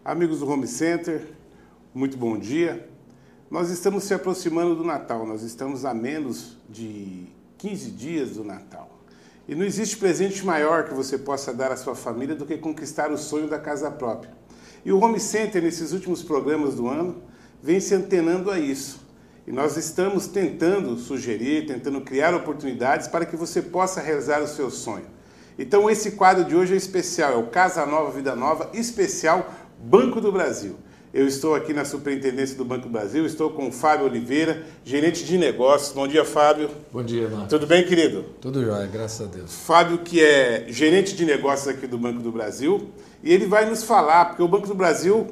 Amigos do Home Center, muito bom dia. Nós estamos se aproximando do Natal, nós estamos a menos de 15 dias do Natal. E não existe presente maior que você possa dar à sua família do que conquistar o sonho da casa própria. E o Home Center, nesses últimos programas do ano, vem se antenando a isso. E nós estamos tentando sugerir, tentando criar oportunidades para que você possa realizar o seu sonho. Então esse quadro de hoje é especial, é o Casa Nova, Vida Nova, especial Banco do Brasil. Eu estou aqui na Superintendência do Banco do Brasil, estou com o Fábio Oliveira, gerente de negócios. Bom dia, Fábio. Bom dia, Marcos. Tudo bem, querido? Tudo jóia, graças a Deus. Fábio, que é gerente de negócios aqui do Banco do Brasil, e ele vai nos falar, porque o Banco do Brasil,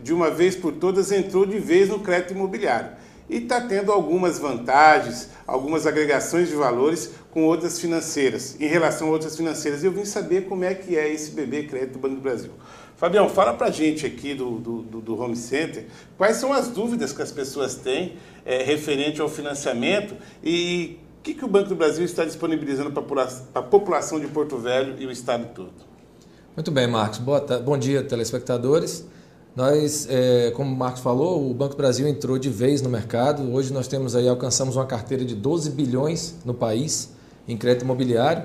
de uma vez por todas, entrou de vez no crédito imobiliário. E está tendo algumas vantagens, algumas agregações de valores com outras financeiras, em relação a outras financeiras. Eu vim saber como é que é esse bebê crédito do Banco do Brasil. Fabião, fala pra gente aqui do Home Center, quais são as dúvidas que as pessoas têm referente ao financiamento e o que o Banco do Brasil está disponibilizando para a população de Porto Velho e o estado todo? Muito bem, Marcos. Bom dia, telespectadores. Nós, como o Marcos falou, o Banco do Brasil entrou de vez no mercado. Hoje nós alcançamos uma carteira de 12 bilhões no país em crédito imobiliário.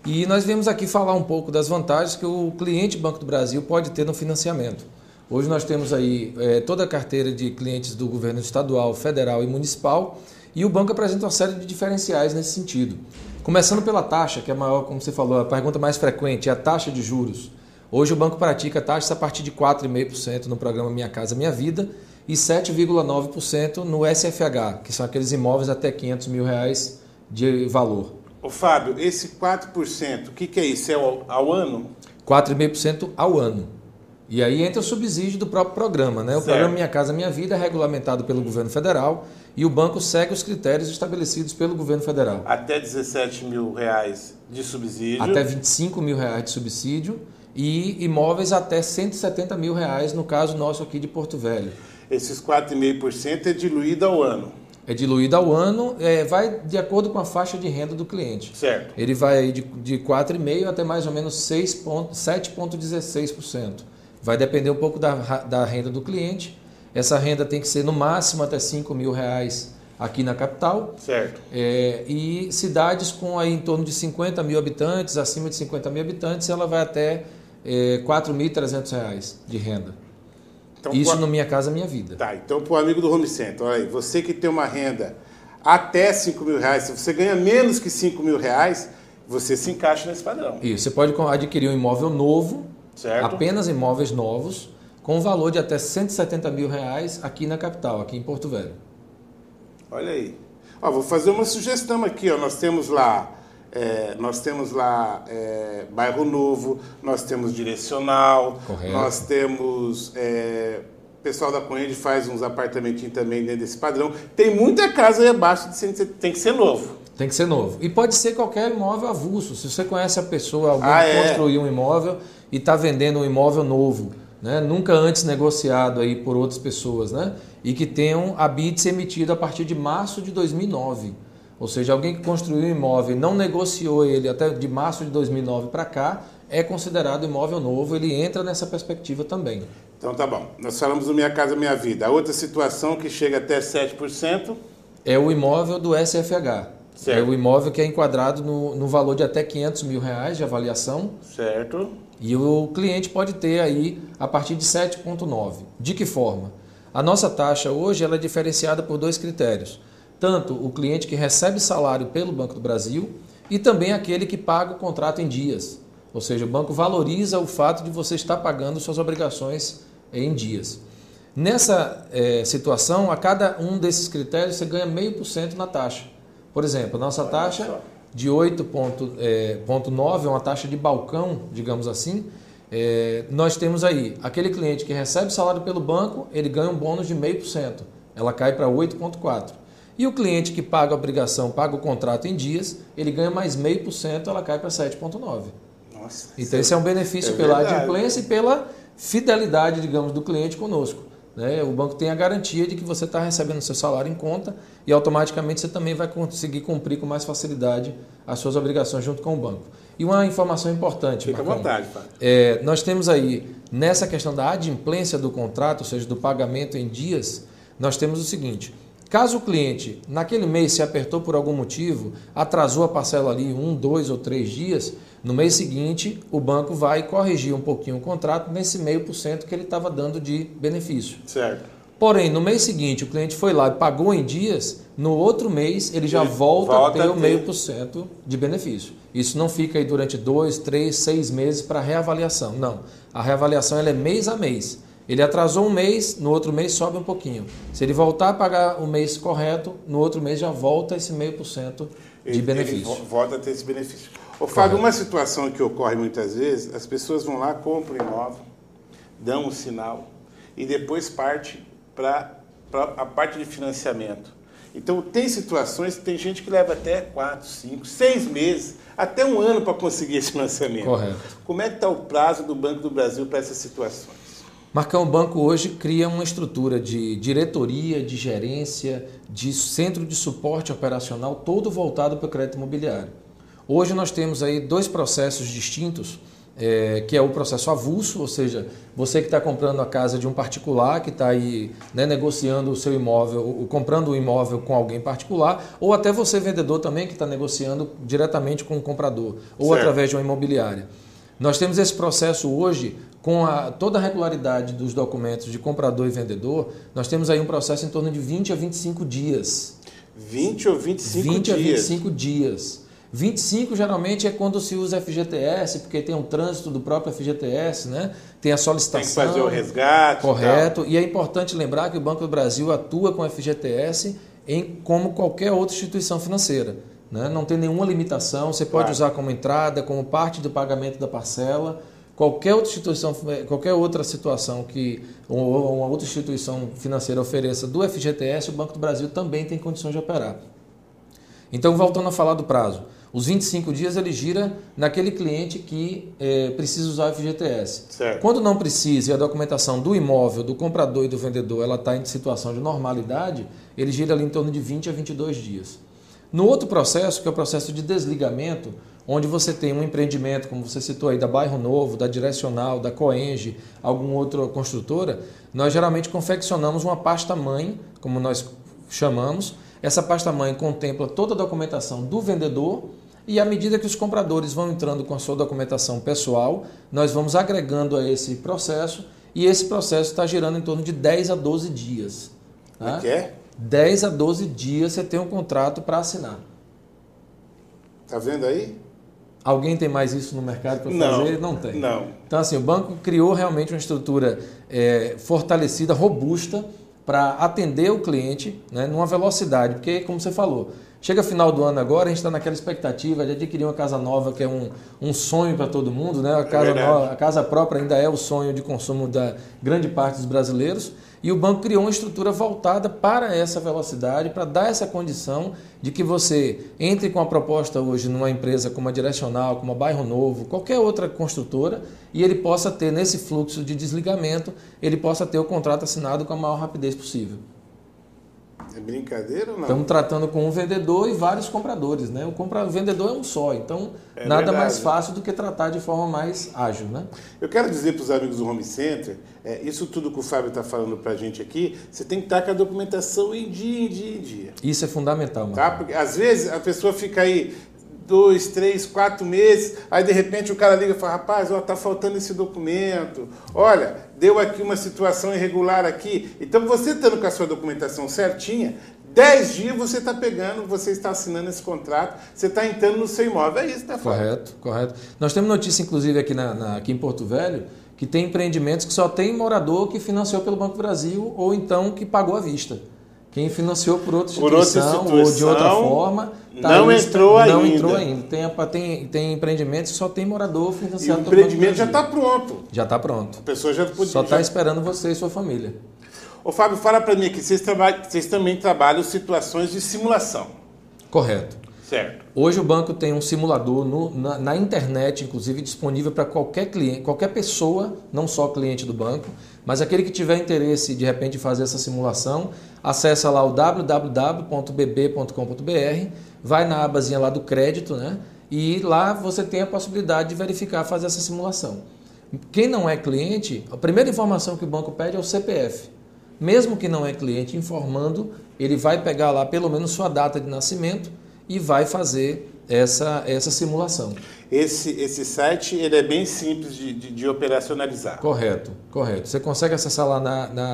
E nós viemos aqui falar um pouco das vantagens que o cliente Banco do Brasil pode ter no financiamento. Hoje nós temos aí toda a carteira de clientes do governo estadual, federal e municipal, e o banco apresenta uma série de diferenciais nesse sentido. Começando pela taxa, que é a maior, como você falou, a pergunta mais frequente é a taxa de juros. Hoje o banco pratica taxas a partir de 4,5% no programa Minha Casa Minha Vida e 7,9% no SFH, que são aqueles imóveis até R$500 mil de valor. Ô Fábio, esse 4%, o que é isso? É ao ano? 4,5% ao ano. E aí entra o subsídio do próprio programa, né? O programa Minha Casa Minha Vida é regulamentado pelo governo federal e o banco segue os critérios estabelecidos pelo governo federal. Até R$17 mil de subsídio. Até R$25 mil de subsídio e imóveis até R$170 mil, no caso nosso aqui de Porto Velho. Esses 4,5% é diluído ao ano. É diluído ao ano, vai de acordo com a faixa de renda do cliente. Certo. Ele vai de 4,5% até mais ou menos 7,16%. Vai depender um pouco da renda do cliente. Essa renda tem que ser no máximo até R$5 mil aqui na capital. Certo. E cidades com aí em torno de 50 mil habitantes, acima de 50 mil habitantes, ela vai até R$4.300 de renda. Então, isso no Minha Casa Minha Vida. Tá, então para o amigo do Home Center, olha aí, você que tem uma renda até R$5 mil, se você ganha menos que R$5 mil, você se encaixa nesse padrão. Isso, você pode adquirir um imóvel novo, certo, apenas imóveis novos, com um valor de até R$170 mil aqui na capital, aqui em Porto Velho. Olha aí. Vou fazer uma sugestão aqui, nós temos lá Bairro Novo, nós temos Direcional, correto, nós temos o pessoal da Conde faz uns apartamentinhos também dentro desse padrão. Tem muita casa aí abaixo de 170, tem que ser novo. Tem que ser novo. E pode ser qualquer imóvel avulso. Se você conhece a pessoa, alguém que construiu um imóvel e está vendendo um imóvel novo, né? Nunca antes negociado aí por outras pessoas, né? E que tenham a BITS emitido a partir de março de 2009. Ou seja, alguém que construiu um imóvel e não negociou ele até de março de 2009 para cá, é considerado imóvel novo, ele entra nessa perspectiva também. Então tá bom. Nós falamos do Minha Casa Minha Vida. A outra situação que chega até 7%... é o imóvel do SFH. Certo. É o imóvel que é enquadrado no valor de até R$500 mil de avaliação. Certo. E o cliente pode ter aí a partir de 7,9%. De que forma? A nossa taxa hoje ela é diferenciada por dois critérios. Tanto o cliente que recebe salário pelo Banco do Brasil e também aquele que paga o contrato em dias. Ou seja, o banco valoriza o fato de você estar pagando suas obrigações em dias. Nessa situação, a cada um desses critérios você ganha 0,5% na taxa. Por exemplo, a nossa taxa de 8,9% é uma taxa de balcão, digamos assim. Nós temos aí aquele cliente que recebe salário pelo banco, ele ganha um bônus de 0,5%. Ela cai para 8,4%. E o cliente que paga a obrigação, paga o contrato em dias, ele ganha mais 0,5%, ela cai para 7,9%. Nossa, então esse é um benefício pela adimplência e pela fidelidade, digamos, do cliente conosco. Né? O banco tem a garantia de que você está recebendo seu salário em conta e automaticamente você também vai conseguir cumprir com mais facilidade as suas obrigações junto com o banco. E uma informação importante, fica à vontade, Fábio. Nós temos aí nessa questão da adimplência do contrato, ou seja, do pagamento em dias, nós temos o seguinte: caso o cliente, naquele mês, se apertou por algum motivo, atrasou a parcela ali 1, 2 ou 3 dias, no mês seguinte o banco vai corrigir um pouquinho o contrato nesse 0,5% que ele estava dando de benefício. Certo. Porém, no mês seguinte, o cliente foi lá e pagou em dias, no outro mês ele já volta a ter o 0,5% de benefício. Isso não fica aí durante 2, 3, 6 meses para reavaliação. Não. A reavaliação ela é mês a mês. Ele atrasou um mês, no outro mês sobe um pouquinho. Se ele voltar a pagar o mês correto, no outro mês já volta esse 0,5% de benefício. Ele volta a ter esse benefício. Ô, Fábio, uma situação que ocorre muitas vezes, as pessoas vão lá, compram um imóvel, dão um sinal e depois parte para a parte de financiamento. Então, tem situações que tem gente que leva até 4, 5, 6 meses, até um ano para conseguir esse financiamento. Correto. Como é que está o prazo do Banco do Brasil para essas situações? Marcão, o banco hoje cria uma estrutura de diretoria, de gerência, de centro de suporte operacional, todo voltado para o crédito imobiliário. Hoje nós temos aí 2 processos distintos, que é o processo avulso, ou seja, você que está comprando a casa de um particular, que está aí, né, negociando o seu imóvel, ou comprando o imóvel com alguém particular, ou até você vendedor também que está negociando diretamente com o comprador, ou certo, através de uma imobiliária. Nós temos esse processo hoje com toda a regularidade dos documentos de comprador e vendedor. Nós temos aí um processo em torno de 20 a 25 dias. 20 ou 25 20 dias? 20 a 25 dias. 25 geralmente é quando se usa FGTS, porque tem um trânsito do próprio FGTS, né? Tem a solicitação. Tem que fazer o resgate. Correto. E é importante lembrar que o Banco do Brasil atua com FGTS como qualquer outra instituição financeira, né? Não tem nenhuma limitação, você pode usar como entrada, como parte do pagamento da parcela. Qualquer outra situação que uma outra instituição financeira ofereça do FGTS, o Banco do Brasil também tem condições de operar. Então, voltando a falar do prazo, os 25 dias ele gira naquele cliente que precisa usar o FGTS. Certo. Quando não precisa e a documentação do imóvel, do comprador e do vendedor ela está em situação de normalidade, ele gira ali em torno de 20 a 22 dias. No outro processo, que é o processo de desligamento, onde você tem um empreendimento, como você citou aí, da Bairro Novo, da Direcional, da Coenge, alguma outra construtora, nós geralmente confeccionamos uma pasta-mãe, como nós chamamos. Essa pasta-mãe contempla toda a documentação do vendedor e à medida que os compradores vão entrando com a sua documentação pessoal, nós vamos agregando a esse processo e esse processo está girando em torno de 10 a 12 dias. Tá? O que é? 10 a 12 dias você tem um contrato para assinar. Tá vendo aí? Alguém tem mais isso no mercado para fazer? Não tem. Não. Então, assim, o banco criou realmente uma estrutura fortalecida, robusta, para atender o cliente, né, numa velocidade. Porque, como você falou, chega final do ano agora, a gente está naquela expectativa de adquirir uma casa nova, que é um sonho para todo mundo, né? A casa própria ainda é o sonho de consumo da grande parte dos brasileiros. E o banco criou uma estrutura voltada para essa velocidade, para dar essa condição de que você entre com a proposta hoje numa empresa como a Direcional, como a Bairro Novo, qualquer outra construtora, e ele possa ter, nesse fluxo de desligamento, ele possa ter o contrato assinado com a maior rapidez possível. É brincadeira ou não? Estamos tratando com um vendedor e vários compradores, né? O vendedor é um só, então nada verdade, mais fácil do que tratar de forma mais ágil, né? Eu quero dizer para os amigos do Home Center, isso tudo que o Fábio está falando para a gente aqui, você tem que estar com a documentação em dia. Isso é fundamental, mano. Tá? Porque às vezes a pessoa fica aí 2, 3, 4 meses, aí de repente o cara liga e fala, rapaz, está faltando esse documento, olha, deu aqui uma situação irregular aqui. Então você estando com a sua documentação certinha, 10 dias você está pegando, você está assinando esse contrato, você está entrando no seu imóvel, é isso, né, Fábio? Correto. Nós temos notícia, inclusive, aqui em Porto Velho, que tem empreendimentos que só tem morador que financiou pelo Banco do Brasil ou então que pagou à vista. Quem financiou por outra instituição ou de outra forma... Não entrou ainda. Tem empreendimentos que só tem morador financiado. E o empreendimento já está pronto. Já está pronto. A pessoa já podia, só está esperando você e sua família. Ô Fábio, fala para mim aqui, vocês também trabalham situações de simulação. Correto. Certo. Hoje o banco tem um simulador na internet, inclusive disponível para qualquer cliente, qualquer pessoa, não só cliente do banco, mas aquele que tiver interesse de repente em fazer essa simulação, acessa lá o www.bb.com.br, vai na abazinha lá do crédito, né? E lá você tem a possibilidade de verificar, fazer essa simulação. Quem não é cliente, a primeira informação que o banco pede é o CPF. Mesmo que não é cliente informando, ele vai pegar lá pelo menos sua data de nascimento e vai fazer essa simulação. Esse site ele é bem simples de operacionalizar. Correto, correto. Você consegue acessar lá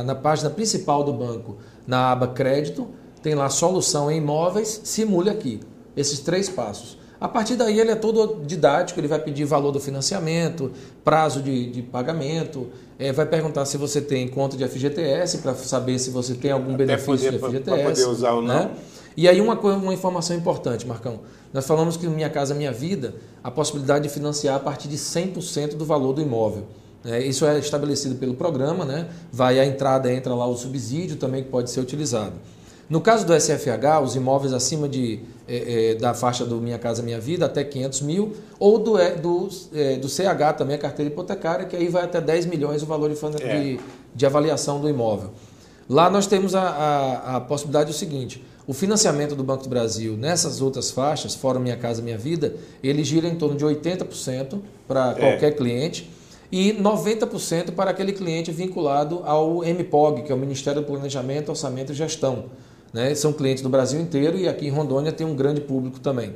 na página principal do banco, na aba crédito, tem lá solução em imóveis, simule aqui, esses 3 passos. A partir daí ele é todo didático, ele vai pedir valor do financiamento, prazo de pagamento, vai perguntar se você tem conta de FGTS, para saber se você tem algum benefício de FGTS. Para poder usar ou não. Né? E aí uma informação importante, Marcão. Nós falamos que no Minha Casa Minha Vida, a possibilidade de financiar a partir de 100% do valor do imóvel. Isso é estabelecido pelo programa, né? Vai a entrada, entra lá o subsídio também que pode ser utilizado. No caso do SFH, os imóveis acima da faixa do Minha Casa Minha Vida, até 500 mil, ou do CH também, a carteira hipotecária, que aí vai até 10 milhões o valor de avaliação do imóvel. Lá nós temos a possibilidade do seguinte, o financiamento do Banco do Brasil nessas outras faixas, fora Minha Casa Minha Vida, ele gira em torno de 80% para qualquer cliente e 90% para aquele cliente vinculado ao MPOG, que é o Ministério do Planejamento, Orçamento e Gestão. Né? São clientes do Brasil inteiro e aqui em Rondônia tem um grande público também.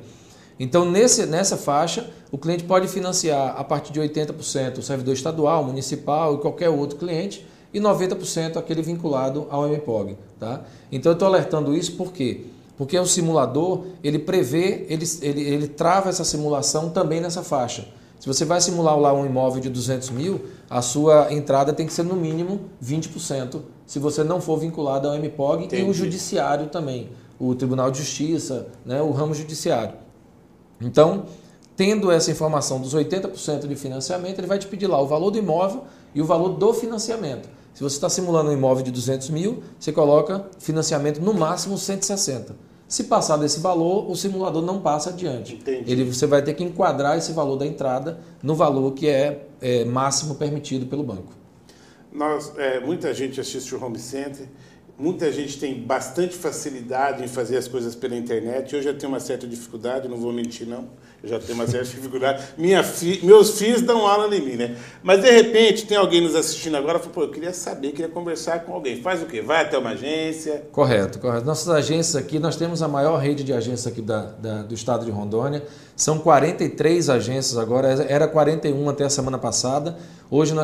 Então, nessa faixa, o cliente pode financiar a partir de 80% o servidor estadual, municipal e qualquer outro cliente e 90% aquele vinculado ao MPOG. Tá? Então, eu estou alertando isso por quê? Porque o simulador, ele prevê, ele trava essa simulação também nessa faixa. Se você vai simular lá um imóvel de 200 mil, a sua entrada tem que ser no mínimo 20%, se você não for vinculado ao MPOG. Entendi. E o judiciário também, o Tribunal de Justiça, né, o ramo judiciário. Então, tendo essa informação dos 80% de financiamento, ele vai te pedir lá o valor do imóvel e o valor do financiamento. Se você está simulando um imóvel de 200 mil, você coloca financiamento no máximo 160. Se passar desse valor, o simulador não passa adiante. Você vai ter que enquadrar esse valor da entrada no valor que é máximo permitido pelo banco. Muita gente assiste o Home Center, muita gente tem bastante facilidade em fazer as coisas pela internet. Eu já tenho uma certa dificuldade, não vou mentir não. Eu já tenho uma certa dificuldade. Meus filhos dão aula em mim, né? Mas, de repente, tem alguém nos assistindo agora e fala, eu queria saber, queria conversar com alguém. Faz o quê? Vai até uma agência? Correto. Nossas agências aqui, nós temos a maior rede de agências aqui do estado de Rondônia. São 43 agências agora, era 41 até a semana passada. Hoje,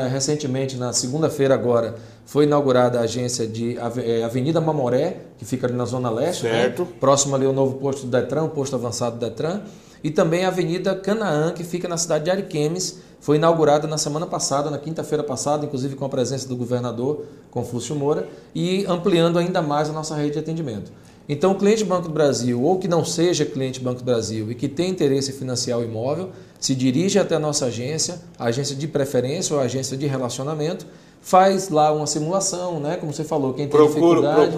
recentemente, na segunda-feira agora, foi inaugurada a agência de Avenida Mamoré, que fica ali na Zona Leste, certo. Né? Próximo ali ao novo posto do Detran, o posto avançado do Detran. E também a Avenida Canaã, que fica na cidade de Ariquemes, foi inaugurada na semana passada, na quinta-feira passada, inclusive com a presença do governador Confúcio Moura, e ampliando ainda mais a nossa rede de atendimento. Então, o cliente Banco do Brasil, ou que não seja cliente Banco do Brasil e que tem interesse em financiar o imóvel, se dirige até a nossa agência, a agência de preferência ou a agência de relacionamento, faz lá uma simulação, né? Como você falou, quem tem dificuldade...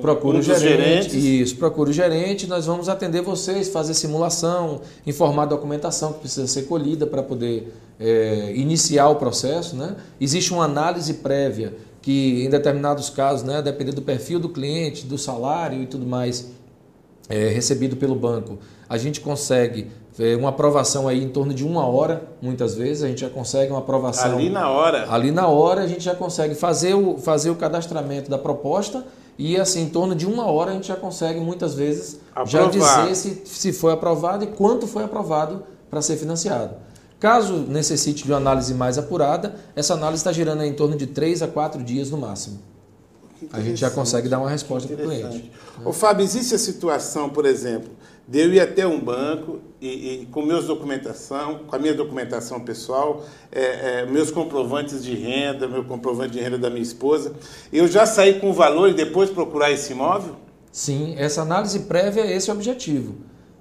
Procura o gerente. Isso, procura o gerente, nós vamos atender vocês, fazer simulação, informar a documentação que precisa ser colhida para poder iniciar o processo. Né? Existe uma análise prévia que, em determinados casos, né, dependendo do perfil do cliente, do salário e tudo mais recebido pelo banco, a gente consegue uma aprovação aí em torno de 1 hora, muitas vezes, a gente já consegue uma aprovação... Ali na hora? Ali na hora a gente já consegue fazer o cadastramento da proposta e assim, em torno de 1 hora a gente já consegue muitas vezes já dizer se foi aprovado e quanto foi aprovado para ser financiado. Caso necessite de uma análise mais apurada, essa análise está girando em torno de 3 a 4 dias no máximo. A gente já consegue dar uma resposta para o cliente. Ô Fábio, existe a situação, por exemplo, de eu ir até um banco e com a minha documentação pessoal, meus comprovantes de renda, meu comprovante de renda da minha esposa, eu já saí com o valor e depois procurar esse imóvel? Sim, essa análise prévia é esse o objetivo.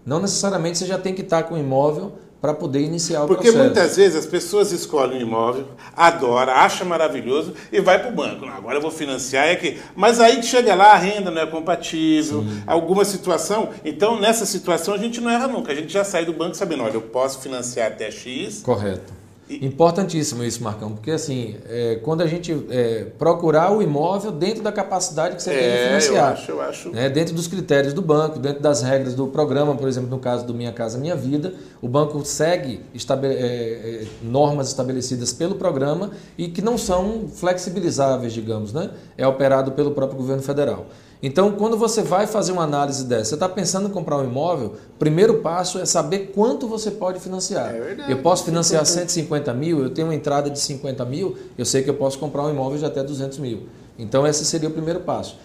Não necessariamente você já tem que estar com o imóvel para poder iniciar o processo. Porque muitas vezes as pessoas escolhem um imóvel, adoram, acham maravilhoso e vai para o banco. Agora eu vou financiar, mas aí que chega lá a renda não é compatível, alguma situação. Então nessa situação a gente não erra nunca, a gente já sai do banco sabendo, olha, eu posso financiar até X. Correto. Importantíssimo isso, Marcão, porque assim, quando a gente procurar o imóvel dentro da capacidade que você tem de financiar, eu acho. Né, dentro dos critérios do banco, dentro das regras do programa, por exemplo, no caso do Minha Casa Minha Vida, o banco segue normas estabelecidas pelo programa e que não são flexibilizáveis, digamos, né? É operado pelo próprio governo federal. Então, quando você vai fazer uma análise dessa, você está pensando em comprar um imóvel, o primeiro passo é saber quanto você pode financiar. É verdade, eu posso financiar 150 mil, eu tenho uma entrada de 50 mil, eu sei que eu posso comprar um imóvel de até 200 mil. Então, esse seria o primeiro passo.